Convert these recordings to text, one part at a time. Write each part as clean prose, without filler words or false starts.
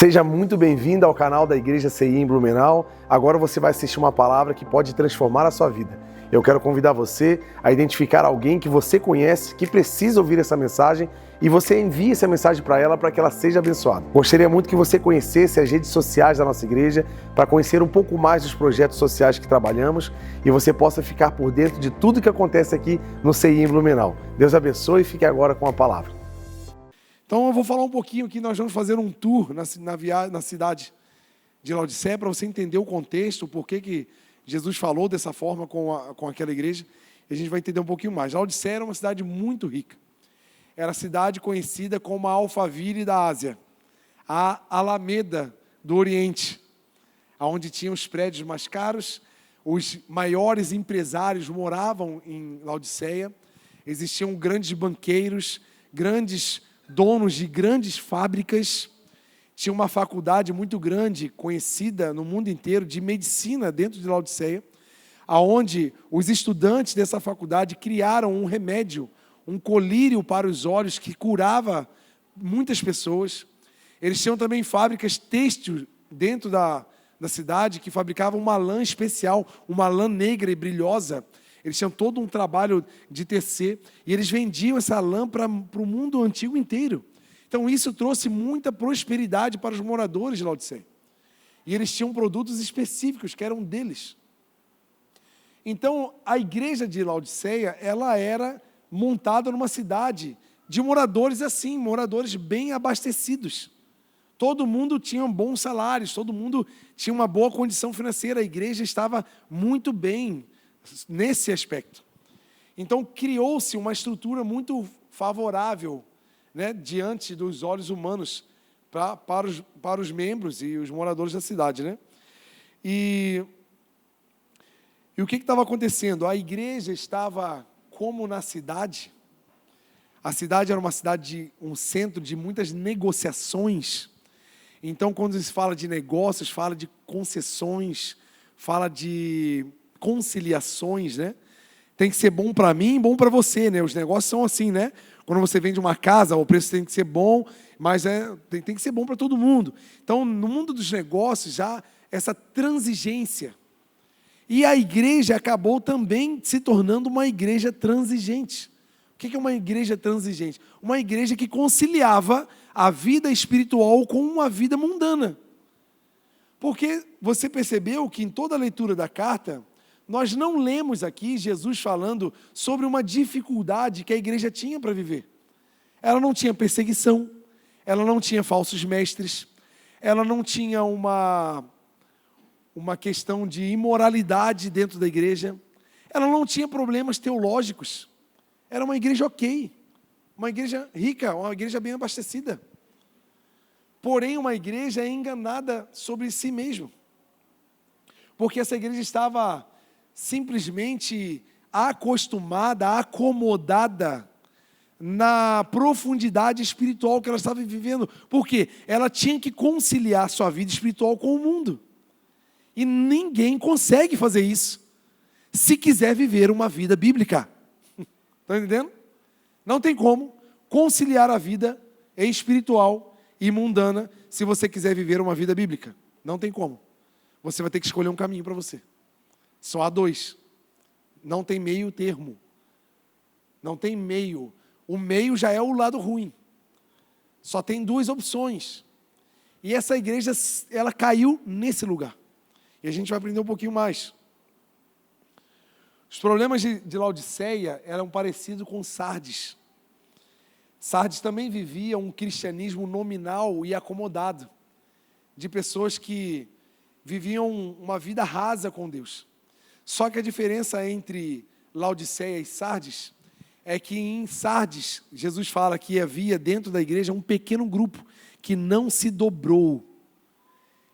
Seja muito bem-vindo ao canal da Igreja CI em Blumenau. Agora você vai assistir uma palavra que pode transformar a sua vida. Eu quero convidar você a identificar alguém que você conhece, que precisa ouvir essa mensagem, e você envie essa mensagem para ela para que ela seja abençoada. Gostaria muito que você conhecesse as redes sociais da nossa igreja para conhecer um pouco mais dos projetos sociais que trabalhamos e você possa ficar por dentro de tudo que acontece aqui no CI em Blumenau. Deus abençoe e fique agora com a palavra. Então eu vou falar um pouquinho aqui, nós vamos fazer um tour na cidade de Laodiceia, para você entender o contexto, por que Jesus falou dessa forma com aquela igreja, e a gente vai entender um pouquinho mais. Laodiceia era uma cidade muito rica, era a cidade conhecida como a Alphaville da Ásia, a Alameda do Oriente, onde tinham os prédios mais caros, os maiores empresários moravam em Laodiceia, existiam grandes banqueiros, grandes donos de grandes fábricas, tinha uma faculdade muito grande, conhecida no mundo inteiro, de medicina dentro de Laodiceia, aonde os estudantes dessa faculdade criaram um remédio, um colírio para os olhos que curava muitas pessoas. Eles tinham também fábricas têxteis dentro da cidade que fabricavam uma lã especial, uma lã negra e brilhosa. Eles tinham todo um trabalho de tecer e eles vendiam essa lã para o mundo antigo inteiro. Então isso trouxe muita prosperidade para os moradores de Laodiceia. E eles tinham produtos específicos que eram deles. Então a igreja de Laodiceia, ela era montada numa cidade de moradores assim, moradores bem abastecidos. Todo mundo tinha bons salários, todo mundo tinha uma boa condição financeira, a igreja estava muito bem nesse aspecto. Então criou-se uma estrutura muito favorável, né, diante dos olhos humanos para os membros e os moradores da cidade, né? E o que estava acontecendo? A igreja estava como na cidade. A cidade era uma cidade, um centro de muitas negociações. Então, quando se fala de negócios, fala de concessões, fala de conciliações, né? Tem que ser bom para mim e bom para você, né? Os negócios são assim, né? Quando você vende uma casa, o preço tem que ser bom, mas tem que ser bom para todo mundo. Então, no mundo dos negócios, já essa transigência. E a igreja acabou também se tornando uma igreja transigente. O que é uma igreja transigente? Uma igreja que conciliava a vida espiritual com uma vida mundana. Porque você percebeu que em toda a leitura da carta, nós não lemos aqui Jesus falando sobre uma dificuldade que a igreja tinha para viver. Ela não tinha perseguição, ela não tinha falsos mestres, ela não tinha uma questão de imoralidade dentro da igreja, ela não tinha problemas teológicos. Era uma igreja ok, uma igreja rica, uma igreja bem abastecida. Porém, uma igreja enganada sobre si mesma. Porque essa igreja estava simplesmente acostumada, acomodada na profundidade espiritual que ela estava vivendo. Por quê? Ela tinha que conciliar sua vida espiritual com o mundo. E ninguém consegue fazer isso se quiser viver uma vida bíblica. Estão entendendo? Não tem como conciliar a vida espiritual e mundana se você quiser viver uma vida bíblica. Não tem como. Você vai ter que escolher um caminho para você. Só há dois. Não tem meio termo. Não tem meio. O meio já é o lado ruim. Só tem duas opções. E essa igreja, ela caiu nesse lugar. E a gente vai aprender um pouquinho mais. Os problemas de Laodiceia eram parecidos com Sardes. Sardes também vivia um cristianismo nominal e acomodado, de pessoas que viviam uma vida rasa com Deus. Só que a diferença entre Laodiceia e Sardes é que em Sardes, Jesus fala que havia dentro da igreja um pequeno grupo que não se dobrou,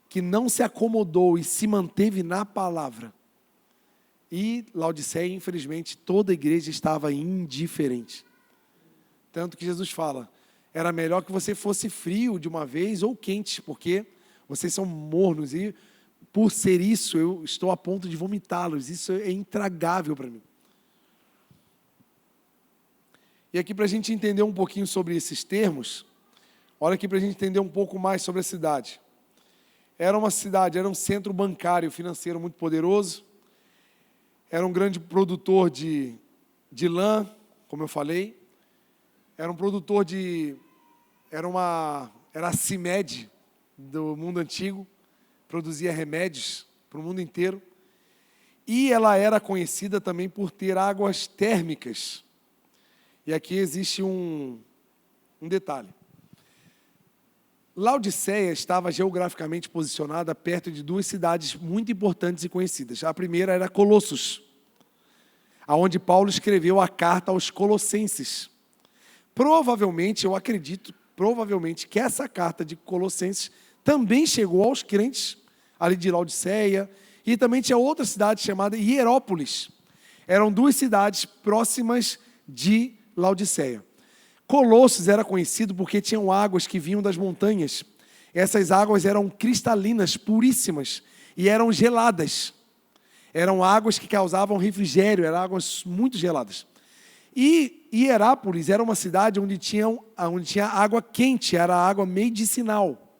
que não se acomodou e se manteve na palavra. E Laodiceia, infelizmente, toda a igreja estava indiferente. Tanto que Jesus fala, era melhor que você fosse frio de uma vez ou quente, porque vocês são mornos e por ser isso eu estou a ponto de vomitá-los. Isso é intragável para mim. E aqui para a gente entender um pouquinho sobre esses termos, Olha aqui para a gente entender um pouco mais sobre a cidade. Era uma cidade, era um centro bancário, financeiro muito poderoso. Era um grande produtor de lã, como eu falei. Era um produtor era a CIMED do mundo antigo. Produzia remédios para o mundo inteiro. E ela era conhecida também por ter águas térmicas. E aqui existe um detalhe. Laodiceia estava geograficamente posicionada perto de duas cidades muito importantes e conhecidas. A primeira era Colossos, aonde Paulo escreveu a carta aos Colossenses. Provavelmente, eu acredito, que essa carta de Colossenses também chegou aos crentes ali de Laodiceia, e também tinha outra cidade chamada Hierópolis. Eram duas cidades próximas de Laodiceia. Colossos era conhecido porque tinham águas que vinham das montanhas. Essas águas eram cristalinas, puríssimas, e eram geladas. Eram águas que causavam refrigério, eram águas muito geladas. E Hierápolis era uma cidade onde tinha água quente, era água medicinal.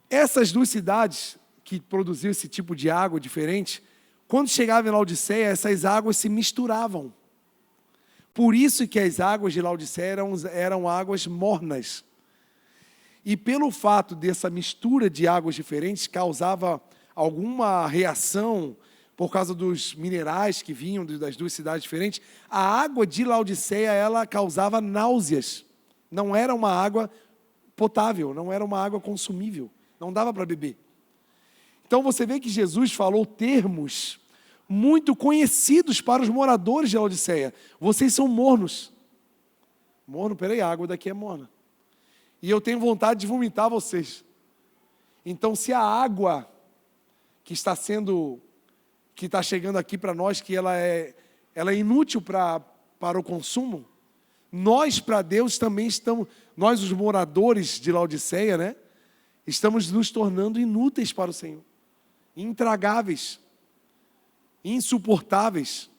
Essas duas cidades que produziam esse tipo de água diferente, quando chegava em Laodiceia, essas águas se misturavam. Por isso que as águas de Laodiceia eram águas mornas. E pelo fato dessa mistura de águas diferentes, causava alguma reação por causa dos minerais que vinham das duas cidades diferentes, a água de Laodiceia, ela causava náuseas. Não era uma água potável, não era uma água consumível, não dava para beber. Então você vê que Jesus falou termos muito conhecidos para os moradores de Laodiceia. Vocês são mornos. Morno, peraí, a água daqui é morna. E eu tenho vontade de vomitar vocês. Então, se a água que está chegando aqui para nós, que ela é inútil para o consumo, nós, para Deus, também estamos, nós, os moradores de Laodiceia, né, estamos nos tornando inúteis para o Senhor, intragáveis, insuportáveis.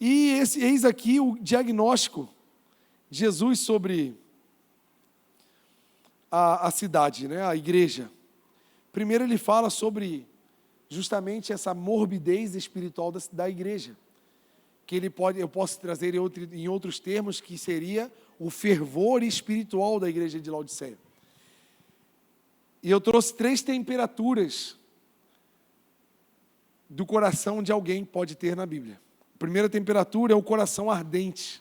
E eis aqui o diagnóstico de Jesus sobre a cidade, né, a igreja. Primeiro ele fala sobre justamente essa morbidez espiritual da igreja, que eu posso trazer em outros termos, que seria o fervor espiritual da igreja de Laodiceia. E eu trouxe 3 temperaturas do coração de alguém pode ter na Bíblia. A primeira temperatura é o coração ardente.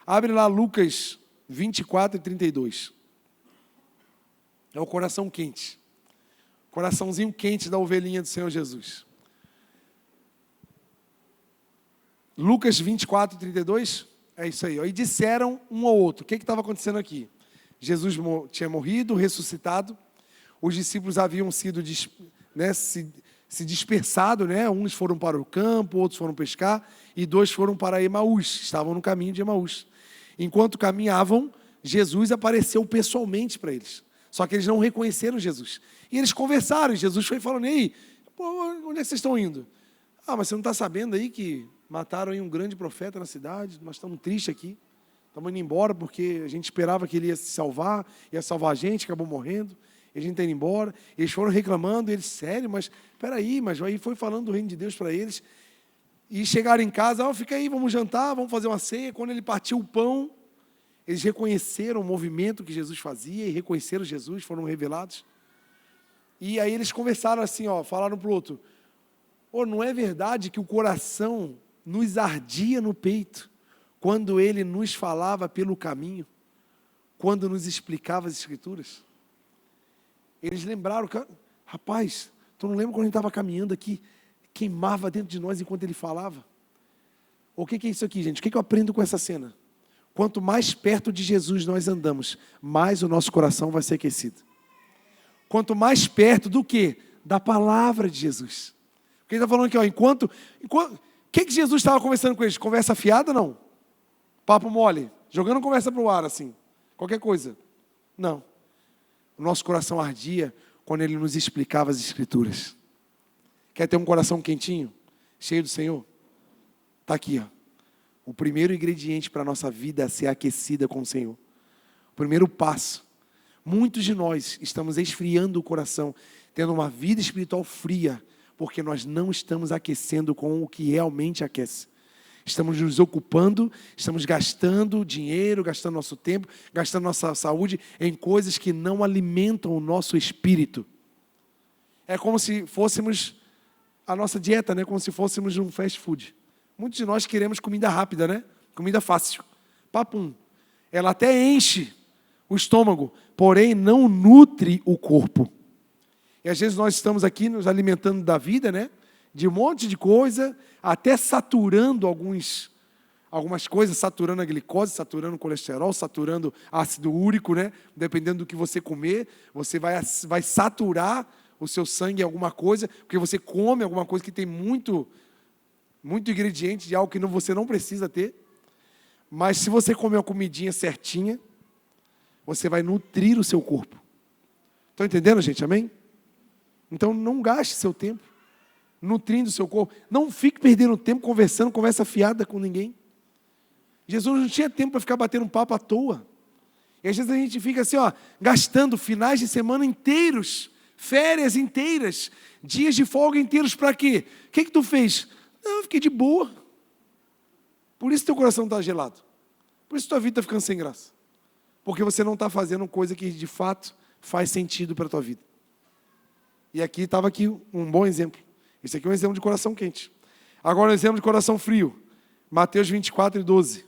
Abre lá Lucas 24 e 32. É o coração quente. Coraçãozinho quente da ovelhinha do Senhor Jesus. Lucas 24 e 32, é isso aí. E disseram um ao outro. O que estava acontecendo aqui? Jesus tinha morrido, ressuscitado. Os discípulos haviam sido se dispersado, né? Uns foram para o campo, outros foram pescar, e 2 foram para Emaús, estavam no caminho de Emaús. Enquanto caminhavam, Jesus apareceu pessoalmente para eles, só que eles não reconheceram Jesus. E eles conversaram, e Jesus foi falando: ei, onde é que vocês estão indo? Ah, mas você não está sabendo aí que mataram aí um grande profeta na cidade? Nós estamos tristes aqui, estamos indo embora, porque a gente esperava que ele ia se salvar, ia salvar a gente, acabou morrendo. E a gente está indo embora, eles foram reclamando, eles, sério, mas peraí, mas aí foi falando do reino de Deus para eles, e chegaram em casa, fica aí, vamos jantar, vamos fazer uma ceia. Quando ele partiu o pão, eles reconheceram o movimento que Jesus fazia, e reconheceram Jesus, foram revelados, e aí eles conversaram assim, falaram para o outro: não é verdade que o coração nos ardia no peito, quando ele nos falava pelo caminho, quando nos explicava as Escrituras? Eles lembraram, rapaz, tu não lembra quando a gente estava caminhando aqui, queimava dentro de nós enquanto ele falava? O que é isso aqui, gente? O que eu aprendo com essa cena? Quanto mais perto de Jesus nós andamos, mais o nosso coração vai ser aquecido. Quanto mais perto do quê? Da palavra de Jesus. Porque ele está falando aqui, o que Jesus estava conversando com eles? Conversa fiada, não? Papo mole? Jogando conversa para o ar, assim? Qualquer coisa? Não. O nosso coração ardia quando ele nos explicava as Escrituras. Quer ter um coração quentinho, cheio do Senhor? Está aqui, O primeiro ingrediente para a nossa vida ser aquecida com o Senhor. O primeiro passo. Muitos de nós estamos esfriando o coração, tendo uma vida espiritual fria, porque nós não estamos aquecendo com o que realmente aquece. Estamos nos ocupando, estamos gastando dinheiro, gastando nosso tempo, gastando nossa saúde em coisas que não alimentam o nosso espírito. É como se fôssemos a nossa dieta, né? Como se fôssemos um fast food. Muitos de nós queremos comida rápida, né? Comida fácil. Papum. Ela até enche o estômago, porém não nutre o corpo. E às vezes nós estamos aqui nos alimentando da vida, né? De um monte de coisa, até saturando algumas coisas, saturando a glicose, saturando o colesterol, saturando ácido úrico, né? Dependendo do que você comer, você vai saturar o seu sangue em alguma coisa, porque você come alguma coisa que tem muito ingrediente de algo que você não precisa ter. Mas se você comer uma comidinha certinha, você vai nutrir o seu corpo. Estão entendendo, gente? Amém? Então não gaste seu tempo nutrindo o seu corpo. Não fique perdendo tempo conversando, conversa fiada com ninguém. Jesus não tinha tempo para ficar batendo um papo à toa. E às vezes a gente fica assim, gastando finais de semana inteiros, férias inteiras, dias de folga inteiros para quê? O que tu fez? Não, eu fiquei de boa. Por isso teu coração está gelado. Por isso tua vida está ficando sem graça. Porque você não está fazendo coisa que de fato faz sentido para a tua vida. E aqui estava um bom exemplo. Esse aqui é um exemplo de coração quente. Agora um exemplo de coração frio. Mateus 24:12.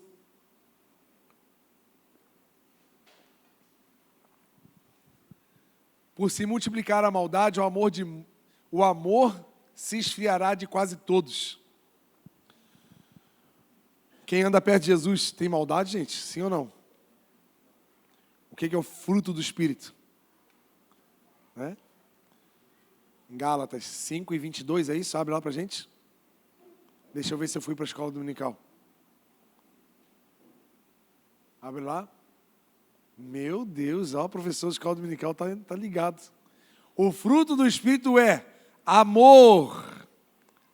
Por se multiplicar a maldade, o amor se esfriará de quase todos. Quem anda perto de Jesus tem maldade, gente? Sim ou não? O que é o fruto do Espírito? Né? Em Gálatas 5:22, é isso? Abre lá para a gente. Deixa eu ver se eu fui para a escola dominical. Abre lá. Meu Deus, o professor de escola dominical tá ligado. O fruto do Espírito é amor,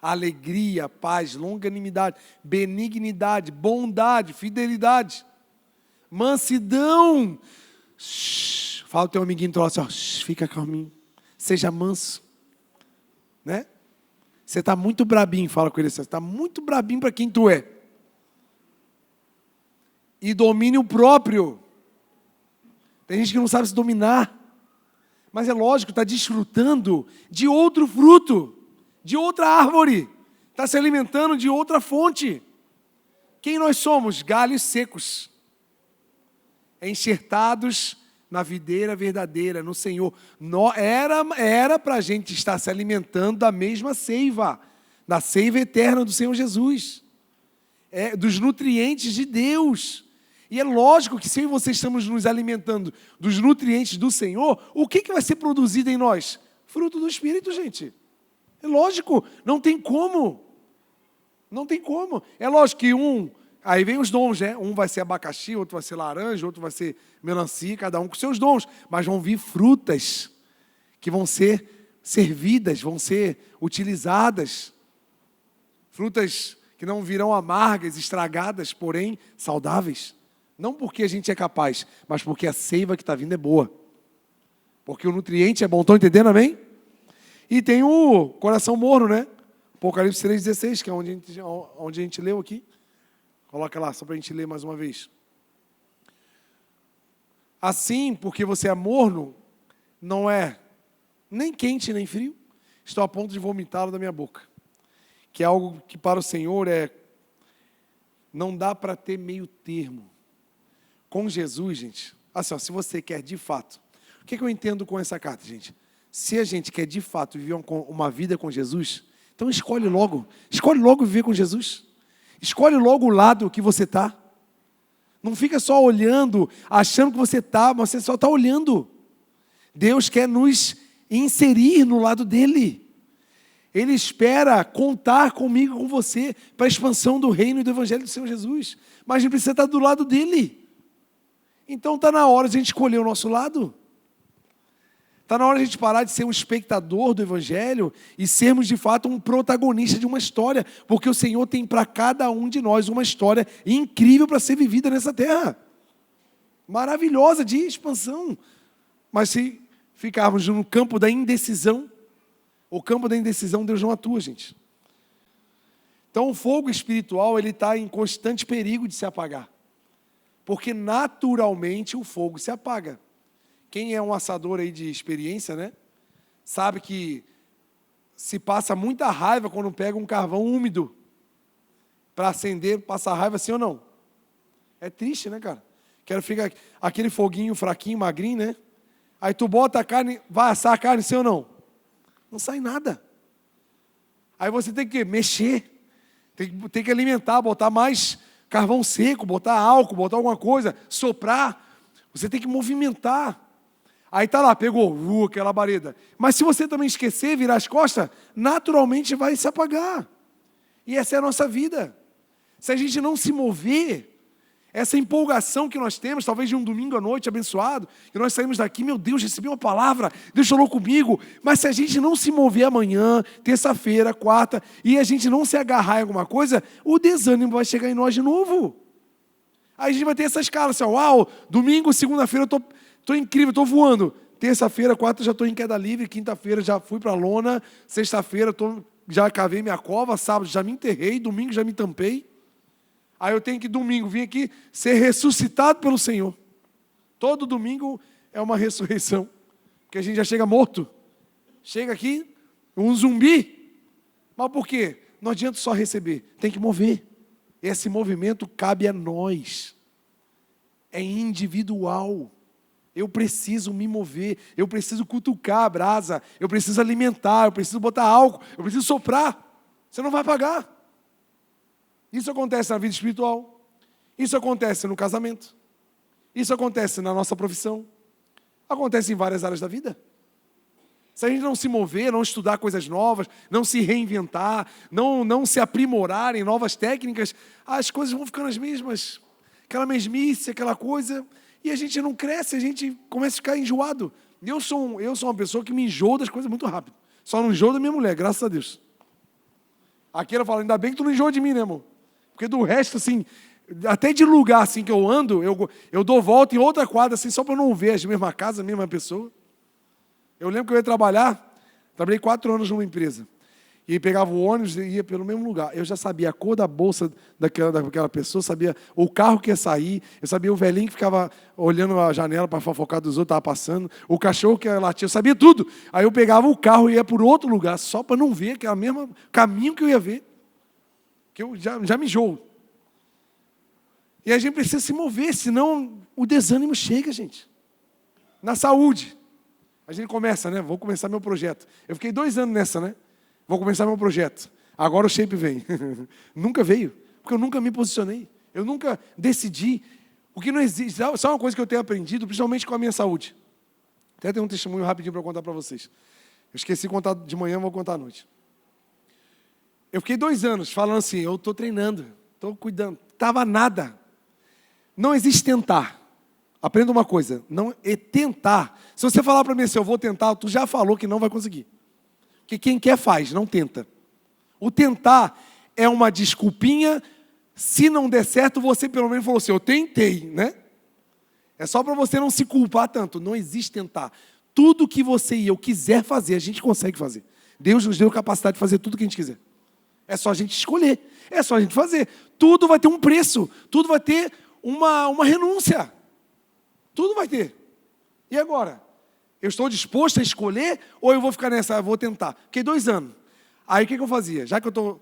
alegria, paz, longanimidade, benignidade, bondade, fidelidade, mansidão. Fala o teu amiguinho do lado assim, fica calminho, seja manso. Né? Você está muito brabinho, fala com ele assim, você está muito brabinho para quem tu é. E domínio próprio. Tem gente que não sabe se dominar. Mas é lógico, está desfrutando de outro fruto, de outra árvore. Está se alimentando de outra fonte. Quem nós somos? Galhos secos. Enxertados na videira verdadeira, no Senhor. Era para a gente estar se alimentando da mesma seiva, da seiva eterna do Senhor Jesus. Dos nutrientes de Deus. E é lógico que se eu e você estamos nos alimentando dos nutrientes do Senhor, o que vai ser produzido em nós? Fruto do Espírito, gente. É lógico, não tem como. Não tem como. É lógico que aí vem os dons, né? Um vai ser abacaxi, outro vai ser laranja, outro vai ser melancia, cada um com seus dons. Mas vão vir frutas que vão ser servidas, vão ser utilizadas. Frutas que não virão amargas, estragadas, porém saudáveis. Não porque a gente é capaz, mas porque a seiva que está vindo é boa. Porque o nutriente é bom. Estão entendendo, amém? E tem o coração morno, né? Apocalipse 3,16, que é onde a gente leu aqui. Coloca lá, só para a gente ler mais uma vez. Assim, porque você é morno, não é nem quente nem frio, estou a ponto de vomitá-lo da minha boca. Que é algo que para o Senhor não dá para ter meio termo. Com Jesus, gente, assim, se você quer de fato, o que eu entendo com essa carta, gente? Se a gente quer de fato viver uma vida com Jesus, então escolhe logo viver com Jesus. Escolhe logo o lado que você está. Não fica só olhando, achando que você está, mas você só está olhando. Deus quer nos inserir no lado dele. Ele espera contar comigo, com você, para a expansão do reino e do evangelho do Senhor Jesus. Mas a gente precisa estar do lado dele. Então está na hora de a gente escolher o nosso lado. Está na hora de a gente parar de ser um espectador do evangelho e sermos de fato um protagonista de uma história. Porque o Senhor tem para cada um de nós uma história incrível para ser vivida nessa terra. maravilhosa de expansão. Mas se ficarmos no campo da indecisão, o campo da indecisão, Deus não atua, gente. Então o fogo espiritual, ele está em constante perigo de se apagar. Porque naturalmente o fogo se apaga. Quem é um assador aí de experiência, né? Sabe que se passa muita raiva quando pega um carvão úmido para acender, passa raiva, sim ou não? É triste, né, cara? Quero ficar aquele foguinho fraquinho, magrinho, né? Aí tu bota a carne, vai assar a carne, sim ou não? Não sai nada. Aí você tem que mexer, tem que alimentar, botar mais carvão seco, botar álcool, botar alguma coisa, soprar. Você tem que movimentar. Aí tá lá, pegou, aquela labareda. Mas se você também esquecer, virar as costas, naturalmente vai se apagar. E essa é a nossa vida. Se a gente não se mover, essa empolgação que nós temos, talvez de um domingo à noite abençoado, e nós saímos daqui, meu Deus, recebi uma palavra, Deus falou comigo, mas se a gente não se mover amanhã, terça-feira, quarta, e a gente não se agarrar em alguma coisa, o desânimo vai chegar em nós de novo. Aí a gente vai ter essa escala, assim, uau, domingo, segunda-feira eu tô incrível, estou voando. Terça-feira, quarta já estou em queda livre, quinta-feira já fui para a lona, sexta-feira já cavei minha cova, sábado já me enterrei, domingo já me tampei. Aí eu tenho que domingo vir aqui ser ressuscitado pelo Senhor. Todo domingo é uma ressurreição, porque a gente já chega morto. Chega aqui, um zumbi. Mas por quê? Não adianta só receber, tem que mover. Esse movimento cabe a nós. É individual. Eu preciso me mover, eu preciso cutucar a brasa, eu preciso alimentar, eu preciso botar álcool, eu preciso soprar. Você não vai pagar. Isso acontece na vida espiritual, isso acontece no casamento, isso acontece na nossa profissão, acontece em várias áreas da vida. Se a gente não se mover, não estudar coisas novas, não se reinventar, não se aprimorar em novas técnicas, as coisas vão ficando as mesmas. Aquela mesmice, aquela coisa, e a gente não cresce, a gente começa a ficar enjoado. Eu sou uma pessoa que me enjoo das coisas muito rápido. Só não enjoo da minha mulher, graças a Deus. Aqui ela fala, ainda bem que tu não enjoa de mim, né, amor? Porque do resto, assim, até de lugar assim que eu ando, eu dou volta em outra quadra, assim, só para não ver as mesmas casas, a mesma pessoa. Eu lembro que eu ia trabalhei 4 anos numa empresa. E pegava o ônibus e ia pelo mesmo lugar. Eu já sabia a cor da bolsa daquela pessoa, sabia o carro que ia sair, eu sabia o velhinho que ficava olhando a janela para fofocar dos outros, estava passando, o cachorro que ia latir, eu sabia tudo. Aí eu pegava o carro e ia por outro lugar, só para não ver aquele mesmo caminho que eu ia ver. Que eu já me enjoo. E a gente precisa se mover, senão o desânimo chega, gente. Na saúde, a gente começa, né? Vou começar meu projeto. Eu fiquei 2 anos nessa, né? Vou começar meu projeto. Agora o shape vem. Nunca veio, porque eu nunca me posicionei. Eu nunca decidi. O que não existe, só uma coisa que eu tenho aprendido, principalmente com a minha saúde. Até tem um testemunho rapidinho para contar para vocês. Eu esqueci de contar de manhã, vou contar à noite. Eu fiquei 2 anos falando assim, eu estou treinando, estou cuidando. Estava nada. Não existe tentar. Aprenda uma coisa, não é tentar. Se você falar para mim assim, eu vou tentar, tu já falou que não vai conseguir. Porque quem quer faz, não tenta. O tentar é uma desculpinha, se não der certo, você pelo menos falou assim, eu tentei, né? É só para você não se culpar tanto, não existe tentar. Tudo que você e eu quiser fazer, a gente consegue fazer. Deus nos deu capacidade de fazer tudo o que a gente quiser. É só a gente escolher, é só a gente fazer. Tudo vai ter um preço, tudo vai ter uma renúncia. Tudo vai ter. E agora? Eu estou disposto a escolher ou eu vou ficar nessa, eu vou tentar? Fiquei 2 anos. Aí o que eu fazia? Já que eu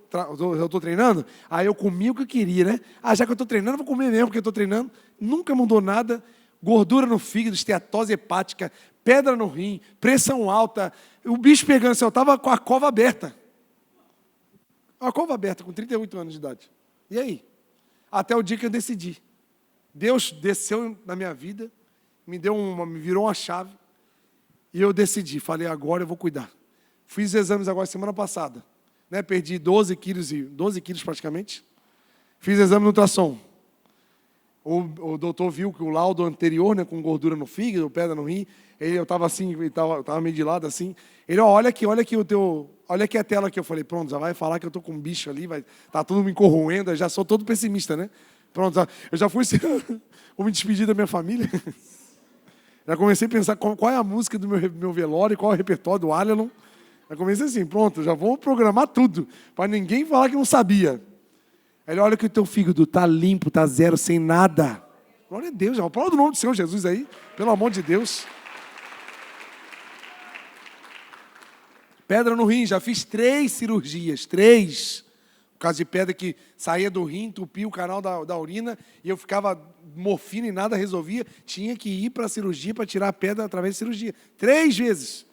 estou treinando, aí eu comia o que eu queria, né? Já que eu estou treinando, eu vou comer mesmo porque eu estou treinando. Nunca mudou nada. Gordura no fígado, esteatose hepática, pedra no rim, pressão alta. O bicho pegando assim, eu estava com a cova aberta. Uma cova aberta, com 38 anos de idade. E aí? Até o dia que eu decidi. Deus desceu na minha vida, me virou uma chave, e eu decidi, falei, agora eu vou cuidar. Fiz exames agora semana passada, né? Perdi 12 quilos praticamente. Fiz exame no ultrassom. O doutor viu que o laudo anterior, né, com gordura no fígado, pedra no rim, eu estava assim, estava meio de lado assim. Ele, olha aqui olha aqui a tela que eu falei, pronto, já vai falar que eu estou com um bicho ali, tá tudo me corroendo, eu já sou todo pessimista, né? Pronto, eu já fui... Vou me despedir da minha família. Já comecei a pensar qual é a música do meu velório, qual é o repertório do Alelon. Já comecei assim, pronto, já vou programar tudo, para ninguém falar que não sabia. Aí ele, olha que o teu fígado está limpo, está zero, sem nada. Glória a Deus, já aplauda o nome do Senhor Jesus aí, pelo amor de Deus. Pedra no rim, já fiz 3 cirurgias, 3. Por causa de pedra que saía do rim, entupia o canal da urina, e eu ficava morfina e nada resolvia. Tinha que ir para a cirurgia para tirar a pedra através de cirurgia. 3 vezes.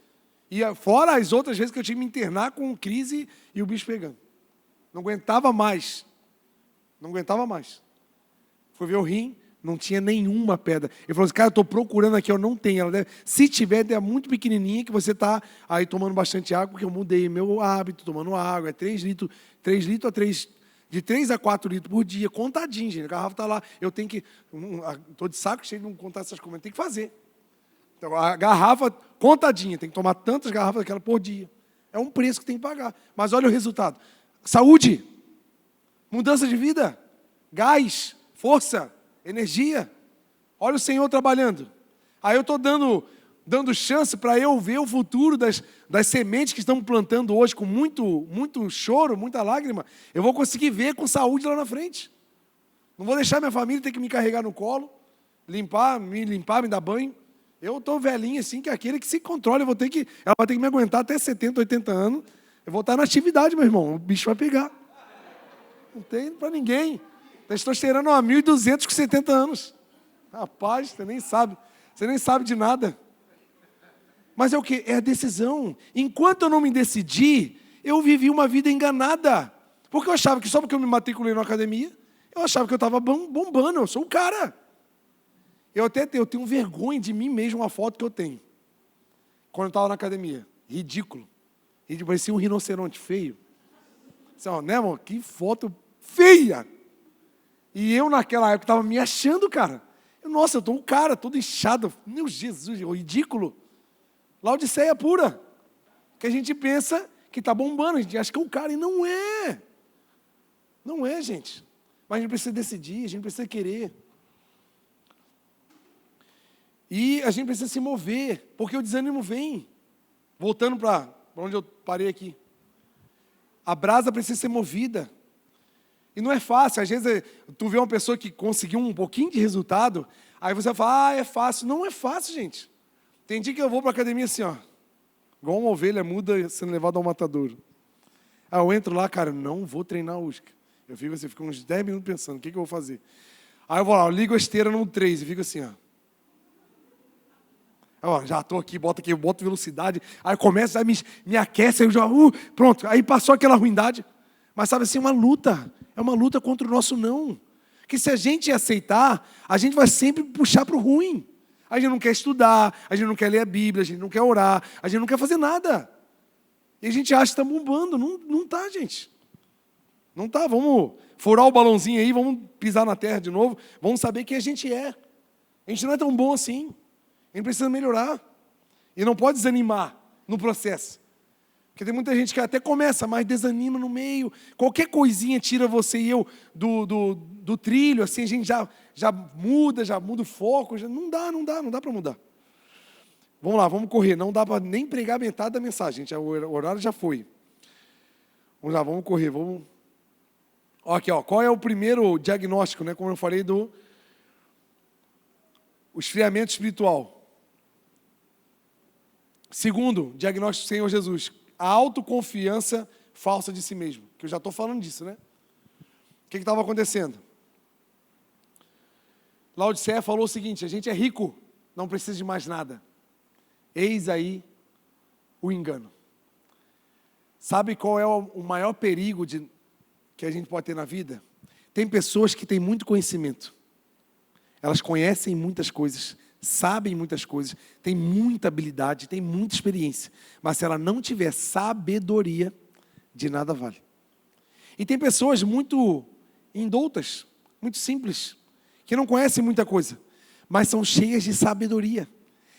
E fora as outras vezes que eu tinha que me internar com crise e o bicho pegando. Não aguentava mais. Não aguentava mais. Fui ver o rim, não tinha nenhuma pedra. Ele falou assim, cara, eu estou procurando aqui, eu não tenho. Ela deve, se tiver, é muito pequenininha, que você está aí tomando bastante água, porque eu mudei meu hábito, tomando água. É 3 litros a 3, de 3 a 4 litros por dia, contadinho, gente. A garrafa está lá. Eu tenho que, estou de saco cheio de não contar essas coisas, tem que fazer. Então, a garrafa contadinha, tem que tomar tantas garrafas daquela por dia. É um preço que tem que pagar. Mas olha o resultado. Saúde, mudança de vida, gás, força, energia. Olha o Senhor trabalhando. Aí eu estou dando chance para eu ver o futuro das sementes que estamos plantando hoje com muito choro, muita lágrima. Eu vou conseguir ver com saúde lá na frente. Não vou deixar minha família ter que me carregar no colo, me limpar, me dar banho. Eu estou velhinho assim, que é aquele que se controla. Ela vai ter que me aguentar até 70, 80 anos. Eu vou estar na atividade, meu irmão. O bicho vai pegar. Não tem para ninguém. Testosterona a 1.200 com 70 anos. Rapaz, você nem sabe de nada. Mas é o quê? É a decisão. Enquanto eu não me decidi, eu vivi uma vida enganada. Porque eu achava que só porque eu me matriculei na academia, eu achava que eu estava bombando, eu sou o cara. Eu tenho vergonha de mim mesmo, uma foto que eu tenho. Quando eu estava na academia. Ridículo. Parecia um rinoceronte feio. Assim, ó, né, amor? Que foto feia! E eu, naquela época, estava me achando, cara. Nossa, eu estou um cara, todo inchado. Meu Jesus, ridículo. Laodiceia pura. Que a gente pensa que está bombando, a gente acha que é o cara, e não é. Não é, gente. Mas a gente precisa decidir, a gente precisa querer. E a gente precisa se mover, porque o desânimo vem. Voltando para onde eu parei aqui. A brasa precisa ser movida. E não é fácil. Às vezes, tu vê uma pessoa que conseguiu um pouquinho de resultado, aí você fala, é fácil. Não é fácil, gente. Tem dia que eu vou para a academia assim, ó, igual uma ovelha muda sendo levada ao matadouro. Aí eu entro lá, cara, não vou treinar hoje. Eu fico uns 10 minutos pensando, o que eu vou fazer? Aí eu vou lá, eu ligo a esteira no 3 e fico assim, ó. Já estou aqui, boto velocidade, aí começa, aí me aquece, aí eu já, pronto, aí passou aquela ruindade. Mas sabe assim, é uma luta contra o nosso não. Que se a gente aceitar, a gente vai sempre puxar para o ruim. A gente não quer estudar, a gente não quer ler a Bíblia, a gente não quer orar, a gente não quer fazer nada. E a gente acha que está bombando, não está, gente. Não está, vamos furar o balãozinho aí, vamos pisar na terra de novo, vamos saber quem a gente é. A gente não é tão bom assim. A gente precisa melhorar. E não pode desanimar no processo. Porque tem muita gente que até começa, mas desanima no meio. Qualquer coisinha tira você e eu do trilho, assim, a gente já muda o foco. Não dá para mudar. Vamos lá, vamos correr. Não dá para nem pregar metade da mensagem, gente. O horário já foi. Vamos lá, vamos correr. Aqui, ó, qual é o primeiro diagnóstico, né? Como eu falei, o esfriamento espiritual. Segundo, diagnóstico do Senhor Jesus, a autoconfiança falsa de si mesmo. Que eu já estou falando disso, né? O que estava acontecendo? Laodiceia falou o seguinte, a gente é rico, não precisa de mais nada. Eis aí o engano. Sabe qual é o maior perigo que a gente pode ter na vida? Tem pessoas que têm muito conhecimento. Elas conhecem muitas coisas, sabem muitas coisas, têm muita habilidade, têm muita experiência. Mas se ela não tiver sabedoria, de nada vale. E tem pessoas muito indoutas, muito simples, que não conhecem muita coisa, mas são cheias de sabedoria.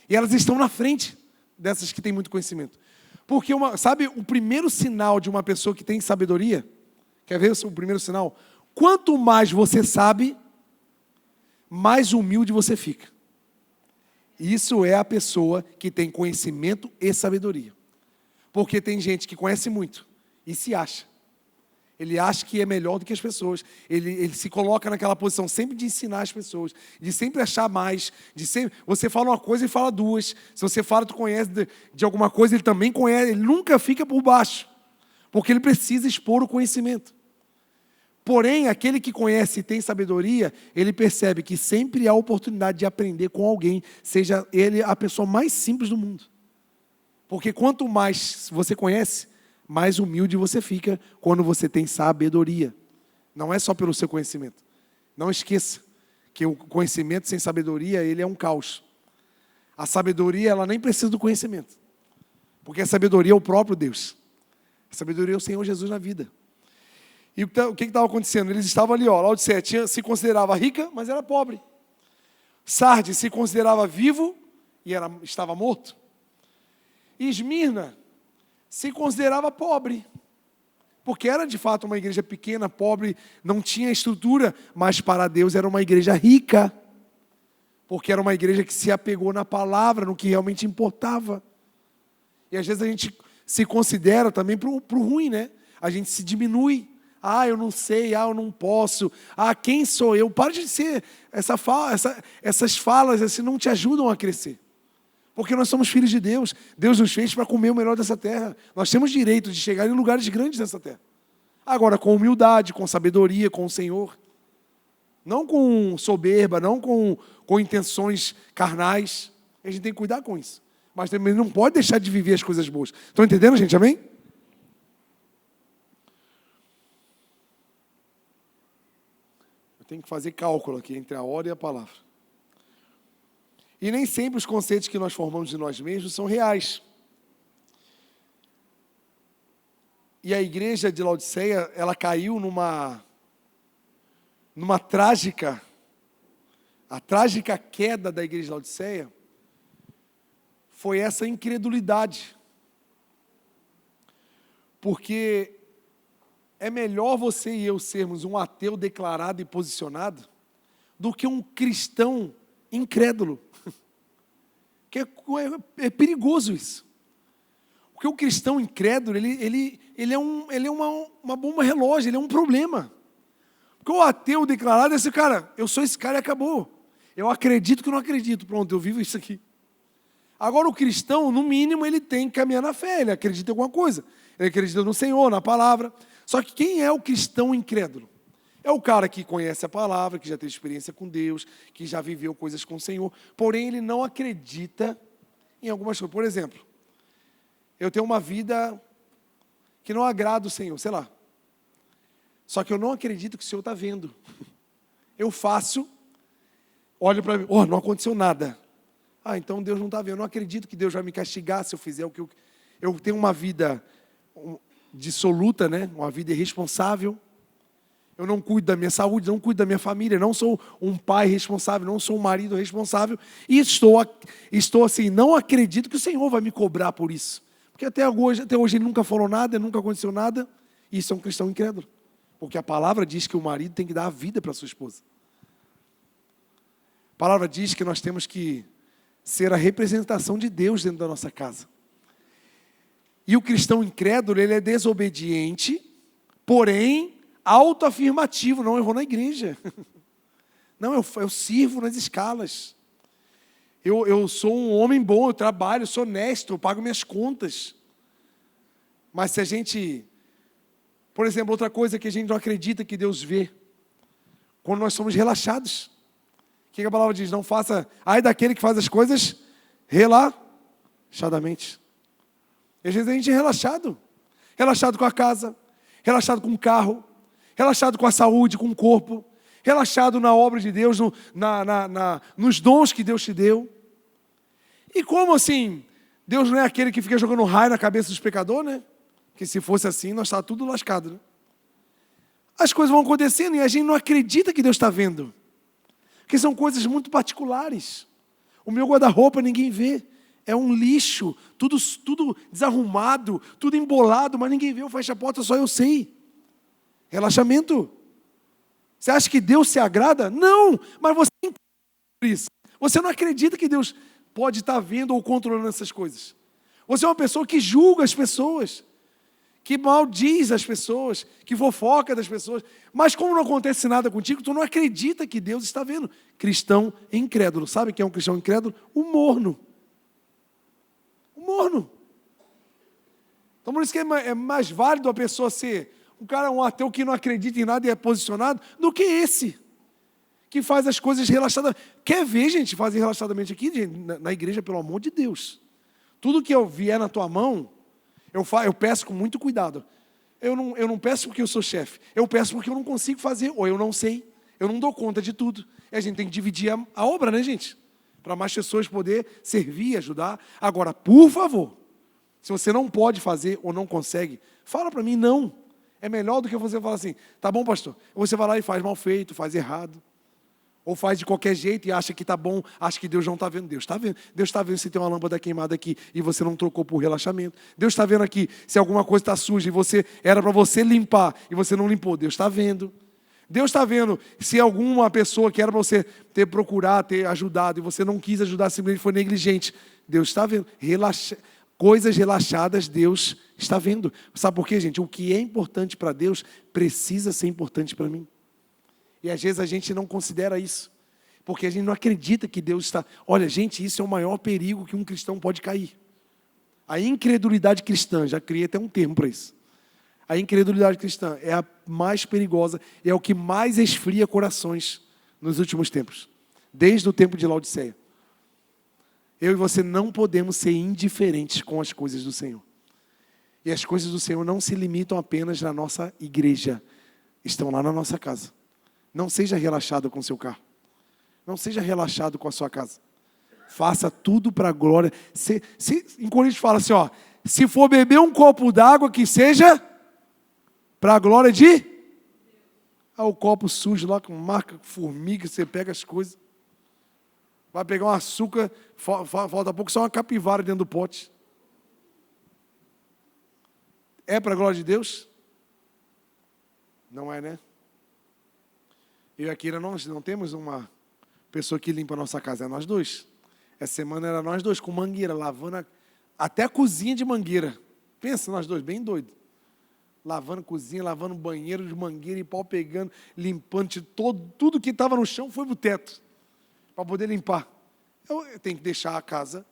E elas estão na frente dessas que têm muito conhecimento. Porque, sabe o primeiro sinal de uma pessoa que tem sabedoria? Quer ver o primeiro sinal? Quanto mais você sabe, mais humilde você fica. Isso é a pessoa que tem conhecimento e sabedoria. Porque tem gente que conhece muito e se acha. Ele acha que é melhor do que as pessoas. Ele se coloca naquela posição sempre de ensinar as pessoas, de sempre achar mais, de sempre... Você fala uma coisa e fala duas. Se você fala, tu conhece de alguma coisa, ele também conhece. Ele nunca fica por baixo, porque ele precisa expor o conhecimento. Porém, aquele que conhece e tem sabedoria, ele percebe que sempre há oportunidade de aprender com alguém, seja ele a pessoa mais simples do mundo. Porque quanto mais você conhece, mais humilde você fica quando você tem sabedoria. Não é só pelo seu conhecimento. Não esqueça que o conhecimento sem sabedoria, ele é um caos. A sabedoria, ela nem precisa do conhecimento. Porque a sabedoria é o próprio Deus. A sabedoria é o Senhor Jesus na vida. E o que estava acontecendo? Eles estavam ali, Laodiceia se considerava rica, mas era pobre. Sardes se considerava vivo e estava morto. E Esmirna se considerava pobre, porque era de fato uma igreja pequena, pobre, não tinha estrutura, mas para Deus era uma igreja rica, porque era uma igreja que se apegou na palavra, no que realmente importava. E às vezes a gente se considera também para o ruim, né? A gente se diminui. Eu não sei, eu não posso. Quem sou eu? Para de ser essas falas assim, não te ajudam a crescer. Porque nós somos filhos de Deus. Deus nos fez para comer o melhor dessa terra. Nós temos direito de chegar em lugares grandes dessa terra. Agora, com humildade, com sabedoria, com o Senhor. Não com soberba, não com intenções carnais. A gente tem que cuidar com isso. Mas também não pode deixar de viver as coisas boas. Estão entendendo, gente? Amém? Eu tenho que fazer cálculo aqui entre a hora e a palavra. E nem sempre os conceitos que nós formamos de nós mesmos são reais. E a igreja de Laodiceia, ela caiu numa trágica, a trágica queda da igreja de Laodiceia foi essa incredulidade. Porque é melhor você e eu sermos um ateu declarado e posicionado do que um cristão incrédulo. Que é perigoso isso. Porque o cristão incrédulo, ele é uma bomba relógio, ele é um problema. Porque o ateu declarado é esse cara, eu sou esse cara e acabou. Eu acredito que eu não acredito, pronto, eu vivo isso aqui. Agora o cristão, no mínimo, ele tem que caminhar na fé, ele acredita em alguma coisa. Ele acredita no Senhor, na palavra. Só que quem é o cristão incrédulo? É o cara que conhece a palavra, que já teve experiência com Deus, que já viveu coisas com o Senhor, porém ele não acredita em algumas coisas. Por exemplo, eu tenho uma vida que não agrada o Senhor, sei lá. Só que eu não acredito que o Senhor está vendo. Eu faço, olho para mim, não aconteceu nada. Então Deus não está vendo. Eu não acredito que Deus vai me castigar se eu fizer o que eu tenho uma vida dissoluta, né? Uma vida irresponsável. Eu não cuido da minha saúde, não cuido da minha família, não sou um pai responsável, não sou um marido responsável. E estou assim, não acredito que o Senhor vai me cobrar por isso. Porque até hoje ele nunca falou nada, nunca aconteceu nada. Isso é um cristão incrédulo. Porque a palavra diz que o marido tem que dar a vida para a sua esposa. A palavra diz que nós temos que ser a representação de Deus dentro da nossa casa. E o cristão incrédulo, ele é desobediente, porém autoafirmativo. Não, eu vou na igreja. Não, eu sirvo nas escalas. Eu sou um homem bom, eu trabalho, eu sou honesto, eu pago minhas contas. Mas se a gente... Por exemplo, outra coisa que a gente não acredita que Deus vê, quando nós somos relaxados. O que a palavra diz? Não faça... Ai daquele que faz as coisas relaxadamente. E às vezes a gente é relaxado. Relaxado com a casa, relaxado com o carro, relaxado com a saúde, com o corpo, relaxado na obra de Deus, nos dons que Deus te deu. E como assim? Deus não é aquele que fica jogando raio na cabeça dos pecadores, né? Porque se fosse assim, nós estávamos tudo lascado, né? As coisas vão acontecendo e a gente não acredita que Deus está vendo. Porque são coisas muito particulares. O meu guarda-roupa ninguém vê. É um lixo, tudo desarrumado, tudo embolado, mas ninguém vê, eu fecho a porta, só eu sei. Relaxamento. Você acha que Deus se agrada? Não, mas você entende isso. Você não acredita que Deus pode estar vendo ou controlando essas coisas. Você é uma pessoa que julga as pessoas, que maldiz as pessoas, que fofoca das pessoas. Mas como não acontece nada contigo, tu não acredita que Deus está vendo. Cristão incrédulo. Sabe quem é um cristão incrédulo? O morno. O morno. Então por isso que é mais válido a pessoa ser um ateu que não acredita em nada e é posicionado, do que esse, que faz as coisas relaxadamente. Quer ver, gente, fazer relaxadamente aqui, gente, na igreja, pelo amor de Deus. Tudo que eu vier na tua mão, eu peço com muito cuidado. Eu não peço porque eu sou chefe. Eu peço porque eu não consigo fazer, ou eu não sei. Eu não dou conta de tudo. E a gente tem que dividir a obra, né, gente? Para mais pessoas poder servir, ajudar. Agora, por favor, se você não pode fazer ou não consegue, fala para mim, não. É melhor do que você falar assim, tá bom, pastor? Você vai lá e faz mal feito, faz errado. Ou faz de qualquer jeito e acha que está bom, acha que Deus não está vendo. Deus está vendo. Deus está vendo se tem uma lâmpada queimada aqui e você não trocou por relaxamento. Deus está vendo aqui se alguma coisa está suja e era para você limpar e você não limpou. Deus está vendo. Deus está vendo se alguma pessoa que era para você ter procurado, ter ajudado e você não quis ajudar, simplesmente foi negligente. Deus está vendo. Coisas relaxadas, Deus está vendo. Sabe por quê, gente? O que é importante para Deus precisa ser importante para mim. E às vezes a gente não considera isso, porque a gente não acredita que Deus está... Olha, gente, isso é o maior perigo que um cristão pode cair. A incredulidade cristã, já criei até um termo para isso. A incredulidade cristã é a mais perigosa, é o que mais esfria corações nos últimos tempos, desde o tempo de Laodiceia. Eu e você não podemos ser indiferentes com as coisas do Senhor. E as coisas do Senhor não se limitam apenas na nossa igreja, estão lá na nossa casa. Não seja relaxado com o seu carro. Não seja relaxado com a sua casa. Faça tudo para a glória. Em Coríntios fala assim, ó, se for beber um copo d'água, que seja para a glória de... o copo sujo lá, com marca, formiga, você pega as coisas. Vai pegar um açúcar, falta pouco só uma capivara dentro do pote. É para a glória de Deus? Não é, né? Eu e a Kira não temos uma pessoa que limpa a nossa casa, é nós dois. Essa semana era nós dois, com mangueira, lavando até a cozinha de mangueira. Pensa, nós dois, bem doido. Lavando cozinha, lavando banheiro de mangueira e pau pegando, limpando, tudo que estava no chão foi pro teto, para poder limpar. Eu tenho que deixar a casa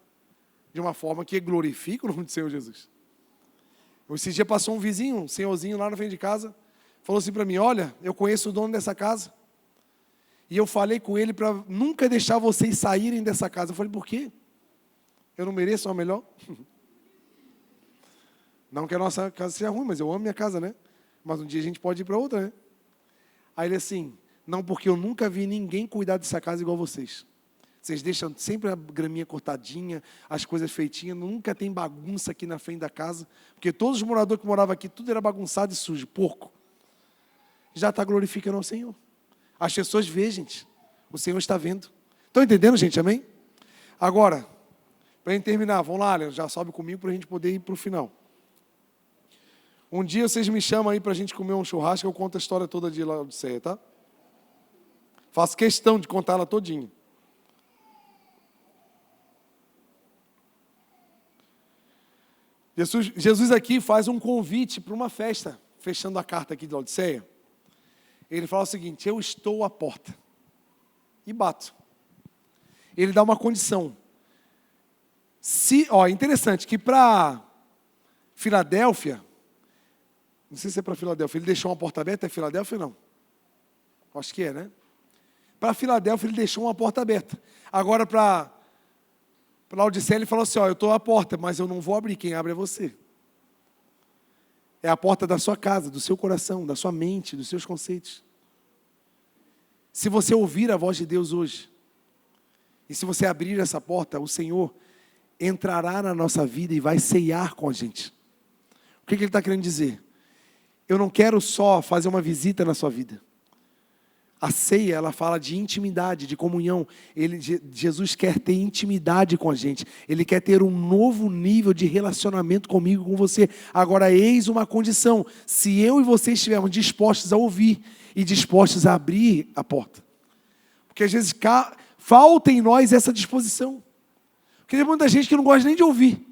de uma forma que glorifique o nome do Senhor Jesus. Esse dia passou um vizinho, um senhorzinho lá na frente de casa, falou assim para mim, olha, eu conheço o dono dessa casa, e eu falei com ele para nunca deixar vocês saírem dessa casa. Eu falei, por quê? Eu não mereço uma melhor? Não que a nossa casa seja ruim, mas eu amo minha casa, né? Mas um dia a gente pode ir para outra, né? Aí ele assim, não, porque eu nunca vi ninguém cuidar dessa casa igual vocês. Vocês deixam sempre a graminha cortadinha, as coisas feitinhas, nunca tem bagunça aqui na frente da casa, porque todos os moradores que moravam aqui, tudo era bagunçado e sujo, porco. Já está glorificando ao Senhor. As pessoas veem, gente. O Senhor está vendo. Estão entendendo, gente? Amém? Agora, para a gente terminar, vamos lá, Léo, já sobe comigo para a gente poder ir para o final. Um dia vocês me chamam aí para a gente comer um churrasco, eu conto a história toda de Laodiceia, tá? Faço questão de contar ela todinha. Jesus aqui faz um convite para uma festa, fechando a carta aqui de Laodiceia. Ele fala o seguinte, eu estou à porta e bato. Ele dá uma condição. Interessante que para Filadélfia, não sei se é para Filadélfia, ele deixou uma porta aberta, é Filadélfia ou não? Acho que é, né? Para Filadélfia ele deixou uma porta aberta. Agora para Laodiceia ele falou assim, eu estou à porta, mas eu não vou abrir, quem abre é você. É a porta da sua casa, do seu coração, da sua mente, dos seus conceitos. Se você ouvir a voz de Deus hoje, e se você abrir essa porta, o Senhor entrará na nossa vida e vai ceiar com a gente. O que ele está querendo dizer? Eu não quero só fazer uma visita na sua vida. A ceia, ela fala de intimidade, de comunhão. Jesus quer ter intimidade com a gente. Ele quer ter um novo nível de relacionamento comigo, com você. Agora, eis uma condição. Se eu e você estivermos dispostos a ouvir e dispostos a abrir a porta. Porque às vezes falta em nós essa disposição. Porque tem muita gente que não gosta nem de ouvir.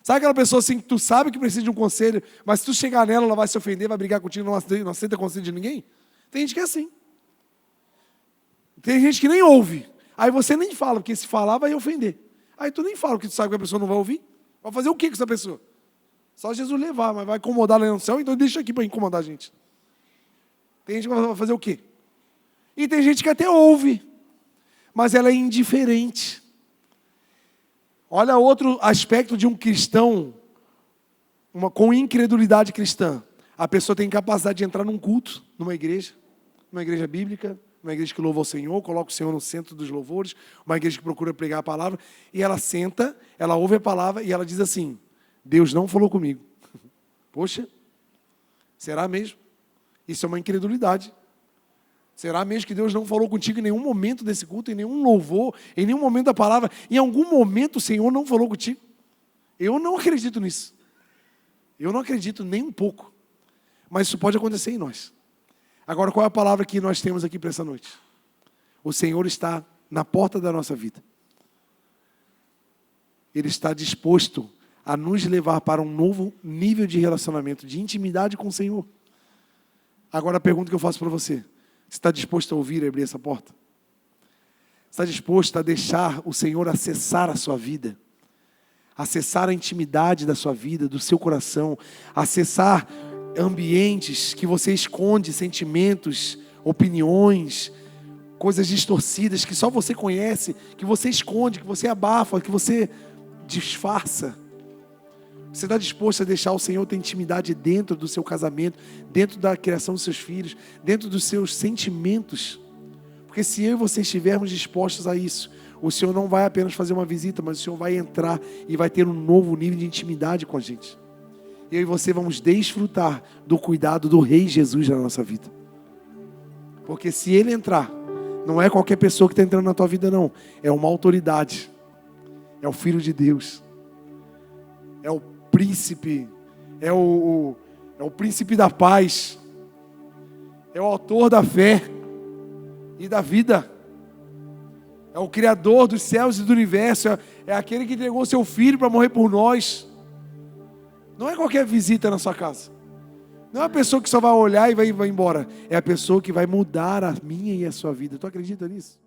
Sabe aquela pessoa assim que tu sabe que precisa de um conselho, mas se tu chegar nela, ela vai se ofender, vai brigar contigo, não aceita conselho de ninguém? Tem gente que é assim. Tem gente que nem ouve. Aí você nem fala, porque se falar vai ofender. Aí tu nem fala, porque tu sabe que a pessoa não vai ouvir. Vai fazer o que com essa pessoa? Só Jesus levar, mas vai incomodar lá no céu, então deixa aqui para incomodar a gente. Tem gente que vai fazer o quê? E tem gente que até ouve, mas ela é indiferente. Olha outro aspecto de um cristão com incredulidade cristã. A pessoa tem capacidade de entrar num culto, numa igreja bíblica, uma igreja que louva o Senhor, coloca o Senhor no centro dos louvores, uma igreja que procura pregar a palavra, e ela senta, ela ouve a palavra e ela diz assim: Deus não falou comigo. Poxa, será mesmo? Isso é uma incredulidade. Será mesmo que Deus não falou contigo em nenhum momento desse culto, em nenhum louvor, em nenhum momento da palavra? Em algum momento o Senhor não falou contigo? Eu não acredito nisso. Eu não acredito nem um pouco. Mas isso pode acontecer em nós. Agora, qual é a palavra que nós temos aqui para essa noite? O Senhor está na porta da nossa vida. Ele está disposto a nos levar para um novo nível de relacionamento, de intimidade com o Senhor. Agora a pergunta que eu faço para você: você está disposto a ouvir e abrir essa porta? Está disposto a deixar o Senhor acessar a sua vida? Acessar a intimidade da sua vida, do seu coração, acessar ambientes que você esconde sentimentos, opiniões, coisas distorcidas que só você conhece, que você esconde, que você abafa, que você disfarça. Você está disposto a deixar o Senhor ter intimidade dentro do seu casamento, dentro da criação dos seus filhos, dentro dos seus sentimentos? Porque se eu e você estivermos dispostos a isso, o Senhor não vai apenas fazer uma visita, mas o Senhor vai entrar e vai ter um novo nível de intimidade com a gente. Eu e você vamos desfrutar do cuidado do Rei Jesus na nossa vida. Porque se Ele entrar, não é qualquer pessoa que está entrando na tua vida, não. É uma autoridade. É o Filho de Deus. É o príncipe. É o príncipe da paz. É o autor da fé e da vida. É o Criador dos céus e do universo. É aquele que entregou seu Filho para morrer por nós. Não é qualquer visita na sua casa. Não é a pessoa que só vai olhar e vai embora. É a pessoa que vai mudar a minha e a sua vida. Tu acredita nisso?